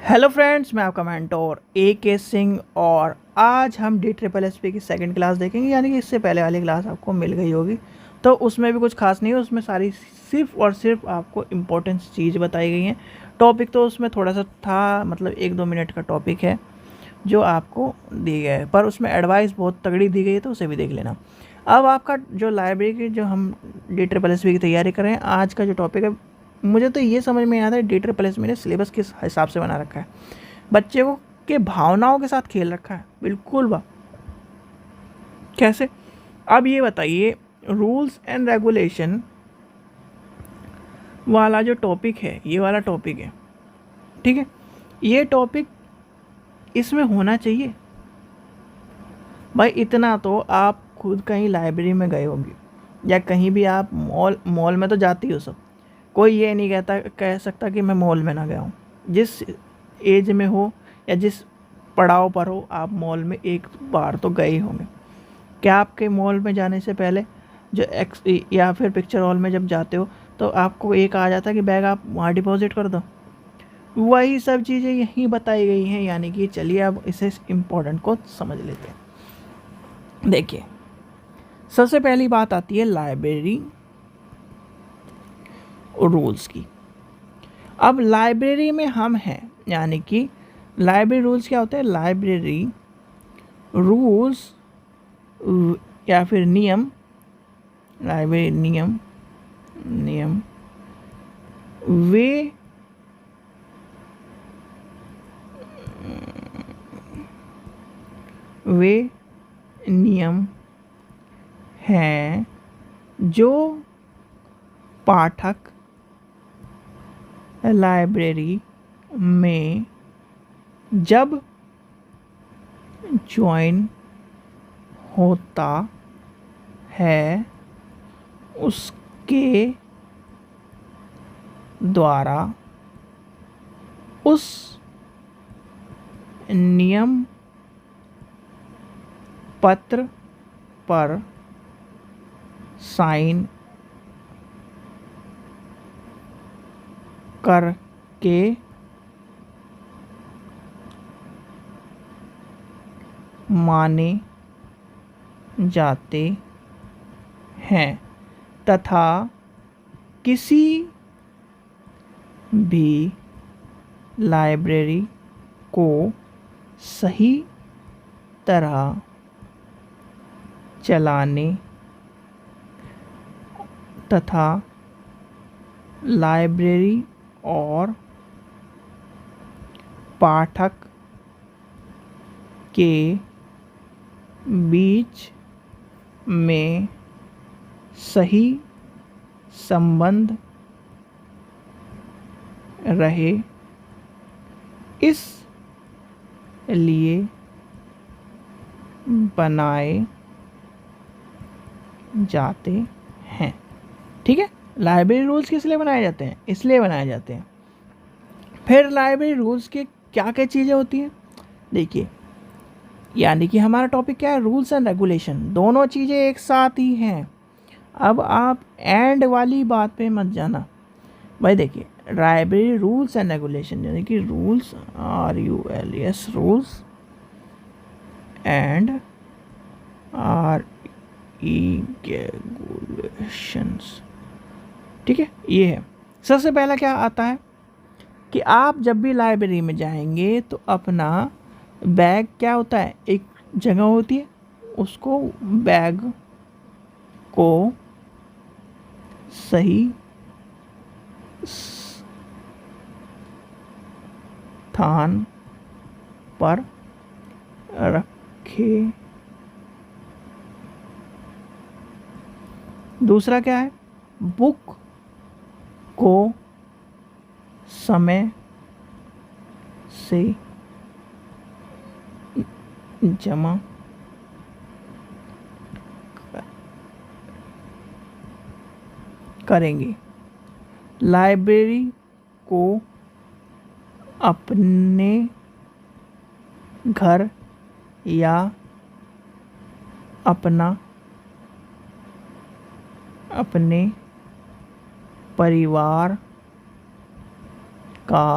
Hello friends, मैं आपका mentor के सिंह और आज हम DSSP की सेकंड क्लास देखेंगे। यानी कि इससे पहले वाली क्लास आपको मिल गई होगी, तो उसमें भी कुछ खास नहीं है। उसमें सारी सिर्फ और सिर्फ आपको इम्पोर्टेंट चीज़ बताई गई हैं। टॉपिक तो उसमें थोड़ा सा था, मतलब 1-2 मिनट का टॉपिक है जो आपको दी गया है, पर उसमें एडवाइस बहुत तगड़ी दी गई है, तो उसे भी देख लेना। अब आपका जो लाइब्रेरी की जो हम DSSP की तैयारी कर रहे हैं, आज का जो टॉपिक है, मुझे तो ये समझ में नहीं आता है DSSP ने सिलेबस किस हिसाब से बना रखा है। बच्चे को के भावनाओं के साथ खेल रखा है, बिल्कुल वाह। कैसे? अब ये बताइए, रूल्स एंड रेगुलेशन वाला जो टॉपिक है, ये वाला टॉपिक है, ठीक है। ये टॉपिक इसमें होना चाहिए भाई। इतना तो आप खुद कहीं लाइब्रेरी में गए होंगे या कहीं भी आप मॉल में तो जाती हो सब। कोई ये नहीं कह सकता कि मैं मॉल में ना गया हूँ। जिस एज में हो या जिस पड़ाव पर हो, आप मॉल में एक बार तो गए होंगे। क्या आपके मॉल में जाने से पहले जो या फिर पिक्चर हॉल में जब जाते हो तो आपको एक आ जाता है कि बैग आप वहाँ डिपॉजिट कर दो? वही सब चीज़ें यहीं बताई गई हैं। यानी कि चलिए अब इसे इम्पोर्टेंट को समझ लेते हैं। देखिए, सबसे पहली बात आती है लाइब्रेरी रूल्स की। अब लाइब्रेरी में हम हैं, यानी कि लाइब्रेरी रूल्स क्या होते हैं? लाइब्रेरी रूल्स या फिर नियम, लाइब्रेरी नियम वे नियम हैं जो पाठक लाइब्रेरी में जब ज्वाइन होता है उसके द्वारा उस नियम पत्र पर साइन करके माने जाते हैं तथा किसी भी लाइब्रेरी को सही तरह चलाने तथा लाइब्रेरी और पाठक के बीच में सही संबंध रहे, इस लिए बनाए जाते हैं। ठीक है, लाइब्रेरी रूल्स किस लिए बनाए जाते हैं? इसलिए बनाए जाते हैं। फिर लाइब्रेरी रूल्स के क्या क्या चीज़ें होती हैं? देखिए, यानी कि हमारा टॉपिक क्या है? Rules and regulation. दोनों चीज़ें एक साथ ही हैं। अब आप एंड वाली बात पे मत जाना भाई। देखिए, लाइब्रेरी रूल्स एंड रेगुलेशन, यानी कि rules RULS rules and regulations. ठीक है, ये है। सबसे पहला क्या आता है कि आप जब भी लाइब्रेरी में जाएंगे तो अपना बैग क्या होता है? एक जगह होती है, उसको बैग को सही स्थान पर रखे। दूसरा क्या है? बुक को समय से जमा करेंगे। लाइब्रेरी को अपने घर या अपने परिवार का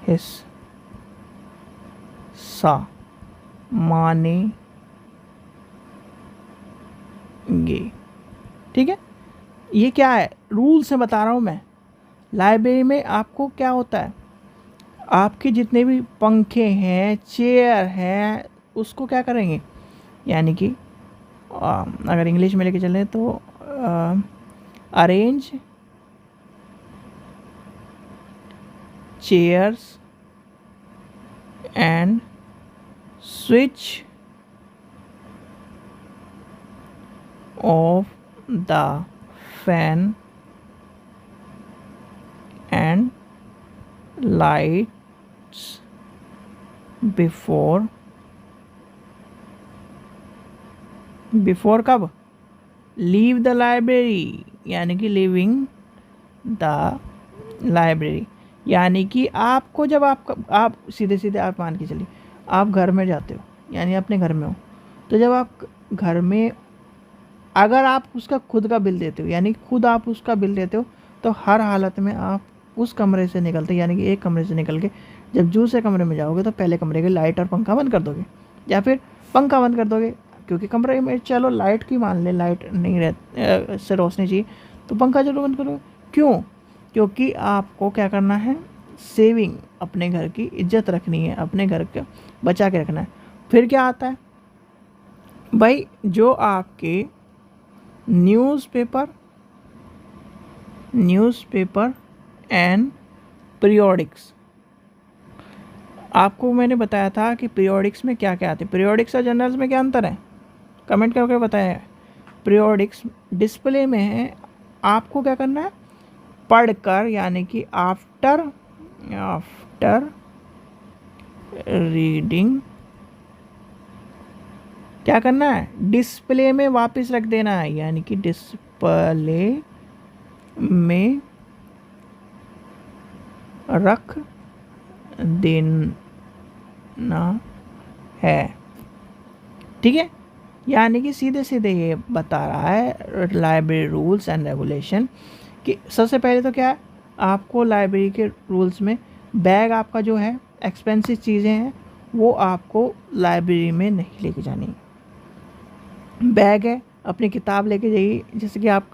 हिस्सा मानेंगे। ठीक है, ये क्या है, रूल से बता रहा हूँ मैं। लाइब्रेरी में आपको क्या होता है, आपके जितने भी पंखे हैं, चेयर हैं, उसको क्या करेंगे, यानी कि अगर इंग्लिश में लेके चलें तो arrange chairs and switch off the fan and lights before कब, लीव द लाइब्रेरी, यानी कि लिविंग द लाइब्रेरी। यानी कि आपको जब आप सीधे सीधे आप मान के चलिए, आप घर में जाते हो, यानी अपने घर में हो, तो जब आप घर में अगर आप उसका खुद का बिल देते हो, यानी खुद आप उसका बिल देते हो, तो हर हालत में आप उस कमरे से निकलते, यानी कि एक कमरे से निकल के जब दूसरे कमरे में जाओगे तो पहले कमरे की लाइट और पंखा बंद कर दोगे, या फिर पंखा बंद कर दोगे, क्योंकि कमरे में चलो लाइट की मान ले, लाइट नहीं रह से रोशनी चाहिए तो पंखा जरूर बंद करोगे। क्यों, क्योंकि आपको क्या करना है, सेविंग, अपने घर की इज्जत रखनी है, अपने घर का बचा के रखना है। फिर क्या आता है भाई, जो आपके न्यूज़पेपर एंड पीरियोडिक्स, आपको मैंने बताया था कि पीरियोडिक्स में क्या क्या आते हैं, पीरियोडिक्स और जनरल्स में क्या अंतर है, कमेंट करके बताया है। पीरियोडिक्स डिस्प्ले में है, आपको क्या करना है, पढ़कर, यानी कि आफ्टर रीडिंग क्या करना है, डिस्प्ले में वापस रख देना है, यानी कि डिस्प्ले में रख देना है। ठीक है, यानी कि सीधे सीधे ये बता रहा है लाइब्रेरी रूल्स एंड रेगुलेशन कि सबसे पहले तो क्या है, आपको लाइब्रेरी के रूल्स में बैग आपका जो है, एक्सपेंसिव चीज़ें हैं वो आपको लाइब्रेरी में नहीं लेके जानी। बैग है, अपनी किताब लेके जाइए, जैसे कि आप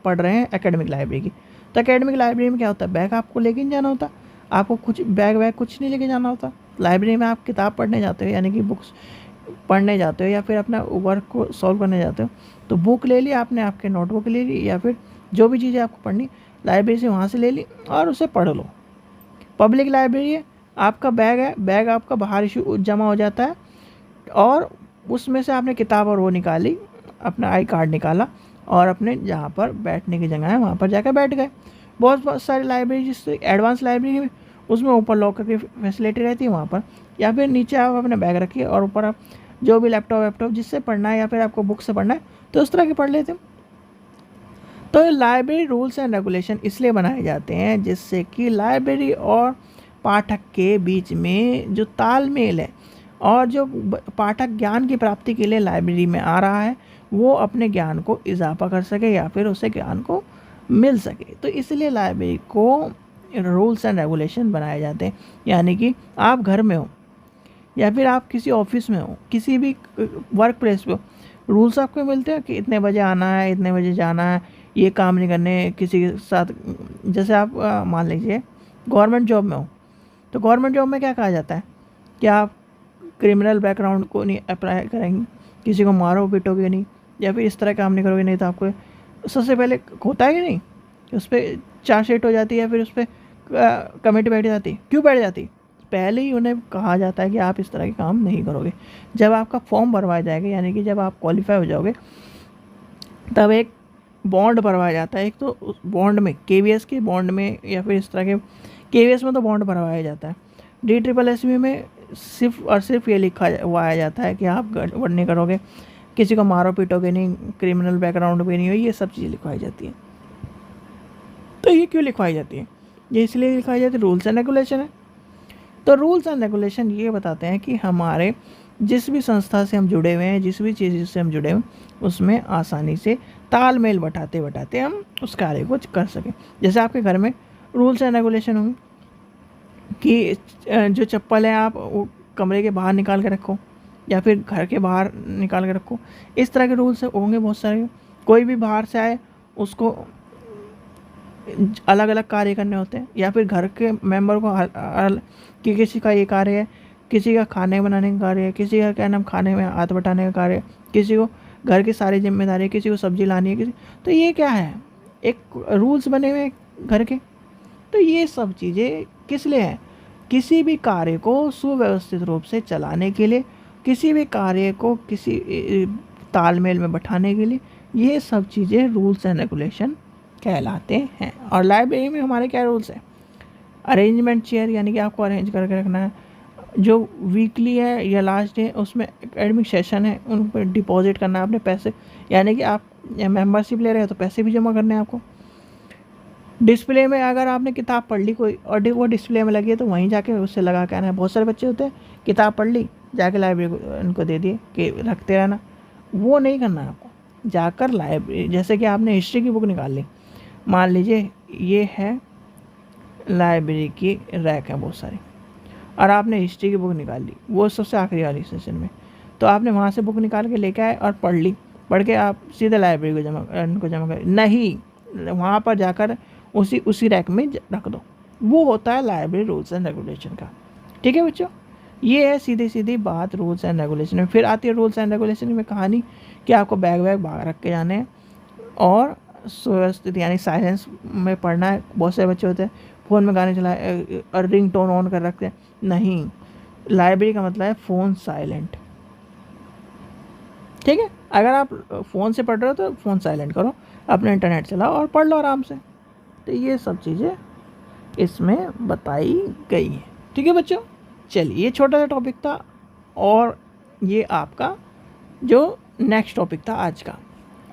पढ़ रहे हैं एकेडमिक लाइब्रेरी की, तो एकेडमिक लाइब्रेरी में क्या होता है, बैग आपको लेके नहीं जाना होता, आपको कुछ बैग कुछ नहीं लेके जाना होता। लाइब्रेरी में आप किताब पढ़ने जाते हो, यानी कि बुक्स पढ़ने जाते हो, या फिर अपना वर्क को सॉल्व करने जाते हो, तो बुक ले ली आपने, आपके नोटबुक ले ली, या फिर जो भी चीज़ें आपको पढ़नी लाइब्रेरी से वहाँ से ले ली और उसे पढ़ लो। पब्लिक लाइब्रेरी है, आपका बैग है, बैग आपका बाहर जमा हो जाता है और उसमें से आपने किताब और वो निकाली, अपना आई कार्ड निकाला और अपने जहाँ पर बैठने की जगह है वहाँ पर जाकर बैठ गए। बहुत सारी लाइब्रेरी, जिससे एडवांस लाइब्रेरी में उसमें ऊपर लॉकर की फैसिलिटी रहती है वहाँ पर, या फिर नीचे आप अपने बैग रखिए और ऊपर आप जो भी लैपटॉप जिससे पढ़ना है या फिर आपको बुक से पढ़ना है तो उस तरह के पढ़ लेते हैं। तो लाइब्रेरी रूल्स एंड रेगुलेशन इसलिए बनाए जाते हैं जिससे कि लाइब्रेरी और पाठक के बीच में जो तालमेल है और जो पाठक ज्ञान की प्राप्ति के लिए लाइब्रेरी में आ रहा है वो अपने ज्ञान को इजाफा कर सके या फिर उसे ज्ञान को मिल सके। तो इसलिए लाइब्रेरी को रूल्स एंड रेगुलेशन बनाए जाते हैं, यानी कि आप घर में हो या फिर आप किसी ऑफिस में हो, किसी भी वर्क प्लेस पे हो, रूल्स आपको मिलते हैं कि इतने बजे आना है, इतने बजे जाना है, ये काम नहीं करने किसी के साथ। जैसे आप मान लीजिए गवर्नमेंट जॉब में हो, तो गवर्नमेंट जॉब में क्या कहा जाता है कि आप क्रिमिनल बैकग्राउंड को नहीं अप्लाई करेंगे, किसी को मारो पीटोगे नहीं, या फिर इस तरह काम नहीं करोगे, नहीं तो आपको सबसे पहले होता है कि नहीं, उस पर चार्जशीट हो जाती है, फिर उस पर कमेटी बैठ जाती है। क्यों बैठ जाती है? पहले ही उन्हें कहा जाता है कि आप इस तरह के काम नहीं करोगे। जब आपका फॉर्म भरवाया जाएगा, यानी कि जब आप क्वालिफाई हो जाओगे, तब एक बॉन्ड भरवाया जाता है। एक तो उस बॉन्ड में KVS के बॉन्ड में या फिर इस तरह के KVS में तो बॉन्ड भरवाया जाता है। DSSS में सिर्फ और सिर्फ ये लिखा हुआ जाता है कि आप गड़बड़ नहीं करोगे, किसी को मारो पीटोगे नहीं, क्रिमिनल बैकग्राउंड भी नहीं हो, ये सब चीज़ें लिखवाई जाती है। तो ये क्यों लिखवाई जाती है? ये इसलिए लिखवाई जाती है, रूल्स एंड रेगुलेशन है। तो रूल्स एंड रेगुलेशन ये बताते हैं कि हमारे जिस भी संस्था से हम जुड़े हुए हैं, जिस भी चीज़ से हम जुड़े हुए हैं, उसमें आसानी से तालमेल बैठाते बैठाते हम उस कार्य को कर सकें। जैसे आपके घर में रूल्स एंड रेगुलेशन होंगे, कि जो चप्पल है आप वो कमरे के बाहर निकाल के रखो या फिर घर के बाहर निकाल के रखो। इस तरह के रूल्स होंगे बहुत सारे। कोई भी बाहर से आए उसको अलग अलग कार्य करने होते हैं, या फिर घर के मेंबर को कि किसी का ये कार्य है, किसी का खाने बनाने का कार्य है, किसी का क्या नाम खाने में हाथ बटाने का कार्य है, किसी को घर की सारी जिम्मेदारी है, किसी को सब्जी लानी है, किसी तो ये क्या है, एक रूल्स बने हुए घर के। तो ये सब चीज़ें किस लिए हैं? किसी भी कार्य को सुव्यवस्थित रूप से चलाने के लिए, किसी भी कार्य को किसी तालमेल में बैठाने के लिए ये सब चीज़ें रूल्स एंड रेगुलेशन कहलाते हैं। और लाइब्रेरी में हमारे क्या रूल्स हैं? अरेंजमेंट चेयर, यानी कि आपको अरेंज करके रखना है। जो वीकली है या लास्ट डे उसमें एकेडमिक सेशन है उन पर डिपॉजिट करना है अपने पैसे, यानी कि आप मेंबरशिप ले रहे हो तो पैसे भी जमा करने हैं आपको। डिस्प्ले में अगर आपने किताब पढ़ ली कोई और वो डिस्प्ले में लगी है तो वहीं जाके उससे लगा के आना है। बहुत सारे बच्चे होते हैं किताब पढ़ ली जाके लाइब्रेरी को उनको दे दिए कि रखते रहना, वो नहीं करना है आपको। जाकर लाइब्रेरी, जैसे कि आपने हिस्ट्री की बुक निकाल ली, मान लीजिए ये है लाइब्रेरी की रैक है बहुत सारी, और आपने हिस्ट्री की बुक निकाल ली वो सबसे आखिरी वाली सेशन में, तो आपने वहाँ से बुक निकाल के लेके आए और पढ़ ली, पढ़ के आप सीधे लाइब्रेरी को जमा कर, नहीं, वहाँ पर जाकर उसी रैक में रख दो। वो होता है लाइब्रेरी रूल्स एंड रेगुलेशन का। ठीक है बच्चों, ये है सीधी सीधी बात रूल्स एंड रेगुलेशन में। फिर आती है रूल्स एंड रेगुलेशन में कहानी कि आपको बैग बाहर रख के जाने हैं और सुव्यवस्थित यानी साइलेंस में पढ़ना है। बहुत सारे बच्चे होते हैं फ़ोन में गाने चलाए और रिंग टोन ऑन कर रखते हैं, नहीं, लाइब्रेरी का मतलब है फ़ोन साइलेंट। ठीक है, अगर आप फ़ोन से पढ़ रहे हो तो फ़ोन साइलेंट करो, अपना इंटरनेट चलाओ और पढ़ लो आराम से। तो ये सब चीज़ें इसमें बताई गई हैं। ठीक है बच्चों, चलिए ये छोटा सा टॉपिक था और ये आपका जो नेक्स्ट टॉपिक था आज का।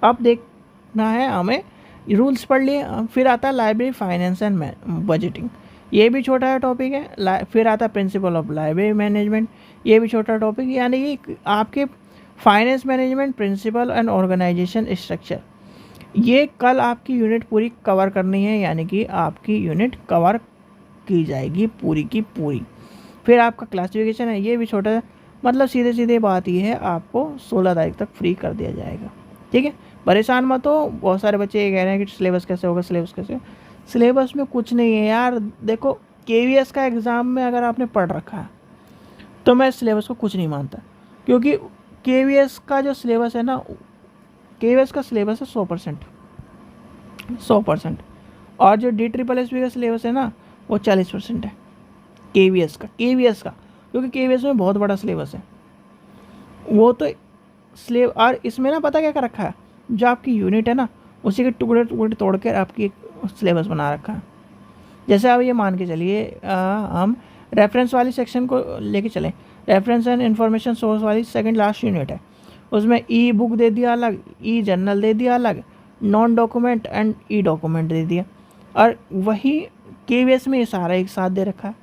अब देखना है हमें, रूल्स पढ़ लिए, फिर आता है लाइब्रेरी फाइनेंस एंड बजटिंग, ये भी छोटा सा टॉपिक है। फिर आता है प्रिंसिपल ऑफ लाइब्रेरी मैनेजमेंट, ये भी छोटा टॉपिक, यानी कि आपके finance management, principle and organisation structure, ये कल आपकी यूनिट पूरी कवर करनी है, यानी कि आपकी यूनिट कवर की जाएगी पूरी की पूरी। फिर आपका क्लासिफिकेशन है, ये भी छोटा, मतलब सीधे सीधे बात ये है, आपको 16 तारीख तक फ्री कर दिया जाएगा। ठीक है, परेशान मत हो। बहुत सारे बच्चे ये कह रहे हैं कि सिलेबस कैसे होगा, सिलेबस कैसे होगा। सिलेबस में कुछ नहीं है यार। देखो, KVS का एग्ज़ाम में अगर आपने पढ़ रखा है तो मैं सिलेबस को कुछ नहीं मानता, क्योंकि KVS का जो सिलेबस है ना, KVS का सिलेबस है 100%, और जो DSSS का सिलेबस है ना वो 40% है KVS का, क्योंकि KVS में बहुत बड़ा सिलेबस है वो तो और इसमें ना पता क्या कर रखा है, जो आपकी यूनिट है ना उसी के टुकड़े टुकड़े तोड़ कर आपकी एक सिलेबस बना रखा है। जैसे आप ये मान के चलिए, हम रेफरेंस वाली सेक्शन को लेके चलें, रेफरेंस एंड इंफॉर्मेशन सोर्स वाली सेकंड लास्ट यूनिट है, उसमें ई बुक दे दिया अलग, ई जर्नल दे दिया अलग, non document and e document दे दिया, और वही KVS में ये सारा एक साथ दे रखा है।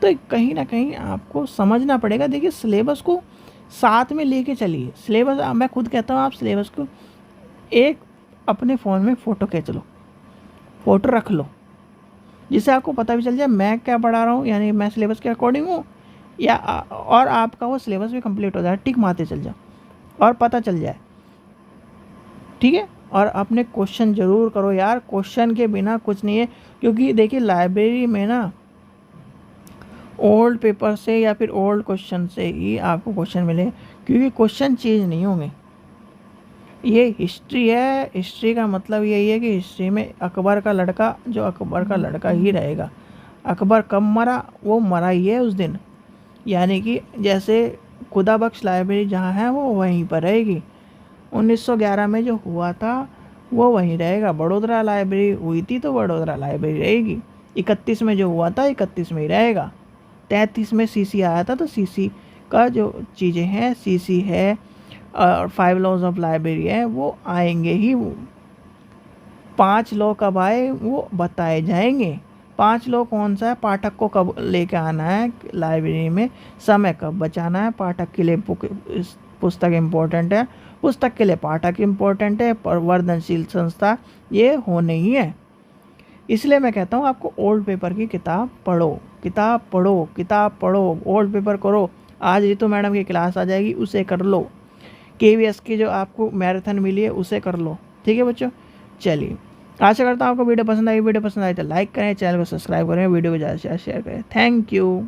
तो कहीं ना कहीं आपको समझना पड़ेगा। देखिए, सिलेबस को साथ में लेके चलिए। सिलेबस, मैं खुद कहता हूँ, आप सिलेबस को एक अपने फ़ोन में फ़ोटो खींच लो, फ़ोटो रख लो, जिससे आपको पता भी चल जाए मैं क्या पढ़ा रहा हूँ, यानी मैं सिलेबस के अकॉर्डिंग हूँ या, और आपका वो सिलेबस भी कंप्लीट हो जाए, टिक मारते चल जाओ और पता चल जाए। ठीक है, और अपने क्वेश्चन ज़रूर करो यार, क्वेश्चन के बिना कुछ नहीं है। क्योंकि देखिए, लाइब्रेरी में ना ओल्ड पेपर से या फिर ओल्ड क्वेश्चन से ही आपको क्वेश्चन मिले, क्योंकि क्वेश्चन चेंज नहीं होंगे। ये हिस्ट्री है, हिस्ट्री का मतलब यही है कि हिस्ट्री में अकबर का लड़का जो अकबर का लड़का ही रहेगा। अकबर कब मरा, वो मरा ही है उस दिन, यानी कि जैसे खुदा बख्श लाइब्रेरी जहाँ है वो वहीं पर रहेगी। 1911 में जो हुआ था वो वहीं रहेगा। बड़ोदरा लाइब्रेरी हुई थी तो बड़ोदरा लाइब्रेरी रहेगी। 31 में जो हुआ था 31 में ही रहेगा। 33 में CC आया था तो CC का जो चीज़ें हैं, CC है और 5 लॉज ऑफ लाइब्रेरी है, वो आएंगे ही। वो 5 लॉ कब आए वो बताए जाएंगे। 5 लॉ कौन सा है, पाठक को कब लेके आना है लाइब्रेरी में, समय कब बचाना है, पाठक के लिए पुस्तक इम्पोर्टेंट है, पुस्तक के लिए पाठक इम्पोर्टेंट है, प्रवर्धनशील संस्था ये होने ही है। इसलिए मैं कहता हूँ आपको ओल्ड पेपर की किताब पढ़ो, किताब पढ़ो, किताब पढ़ो, ओल्ड पेपर करो। आज रितु मैडम की क्लास आ जाएगी, उसे कर लो। KVS की जो आपको मैराथन मिली है उसे कर लो। ठीक है बच्चों, चलिए आशा करता हूँ आपको वीडियो पसंद आई। वीडियो पसंद आई तो लाइक करें, चैनल को सब्सक्राइब करें, वीडियो को ज़्यादा से ज़्यादा शेयर करें। Thank you.